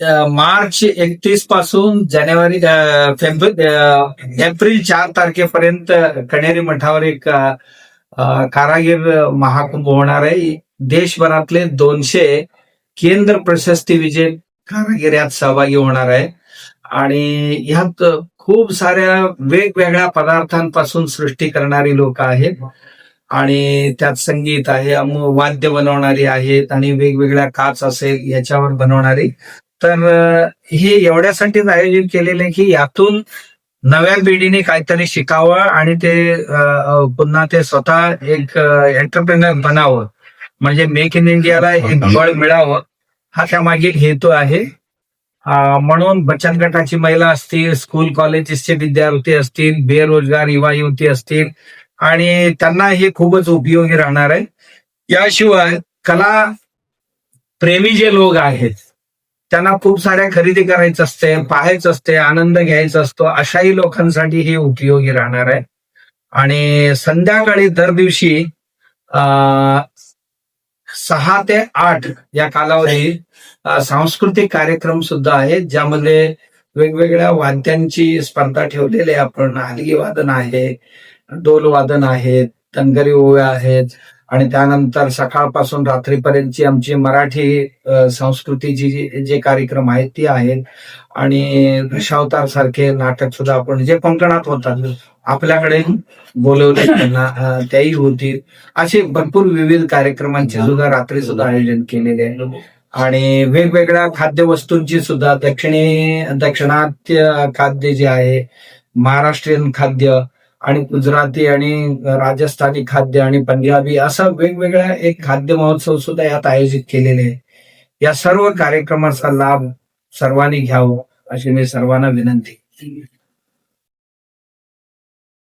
मार्च 31 पासून एप्रिल 4 तारखेपर्यंत कण्हेरी मठावर एक कारागीर महाकुंभ होणार आहे. देशभरातले 200 केंद्र प्रशस्ती विजेते कारागीर यात सहभागी होणार आहे आणि ह्यात खूप साऱ्या वेगवेगळ्या पदार्थांपासून सृष्टी करणारी लोक आहेत आणि त्यात संगीत आहे, वाद्य बनवणारी आहेत आणि वेगवेगळ्या काच असेल याच्यावर बनवणारी. तर हे एवढ्यासाठीच आयोजित केलेलं आहे की यातून नव्या पिढीने काहीतरी शिकावं आणि ते पुन्हा ते स्वतः एक एंटरप्रेनर बनावं, म्हणजे मेक इन इंडियाला एक बळ मिळावं, हा त्यामागील हेतू आहे. म्हणून बचत गटाची महिला असतील, स्कूल कॉलेजेसचे विद्यार्थी असतील, बेरोजगार युवा युवती असतील आणि त्यांना हे खूपच उपयोगी राहणार आहे. याशिवाय कला प्रेमी जे लोक आहेत त्यांना खूप साऱ्या खरेदी करायचं असते, पाहायचं असते, आनंद घ्यायचा असतो, अशाही लोकांसाठी हे उपयोगी राहणार आहे. आणि संध्याकाळी दर दिवशी 6 ते 8 या कालावधीत सांस्कृतिक कार्यक्रम सुद्धा आहेत, ज्यामध्ये वेगवेगळ्या वाद्यांची स्पर्धा ठेवलेली आहे. आपण हलगी वादन आहे, डोल वादन आहेत, धनगरी ओव्या आहेत आणि त्यानंतर सकाळपासून रात्रीपर्यंतची आमची मराठी संस्कृतीची जे कार्यक्रम आहेत ती आहेत आणि दशावतार सारखे नाटक सुद्धा आपण जे कोकणात होतात आपल्याकडे बोलवले त्यांना त्याही होतील. असे भरपूर विविध कार्यक्रमांचे सुद्धा रात्री सुद्धा आयोजन केलेले आहे आणि वेगवेगळ्या खाद्यवस्तूंची सुद्धा दक्षिणात्य खाद्य जे आहे, महाराष्ट्रीयन खाद्य आणि गुजराती आणि राजस्थानी खाद्य आणि पंजाबी असा वेगवेगळा एक खाद्य महोत्सव सुद्धा यात आयोजित केलेले आहे. या सर्व कार्यक्रमाचा लाभ सर्वांनी घ्यावा अशी मी सर्वांना विनंती.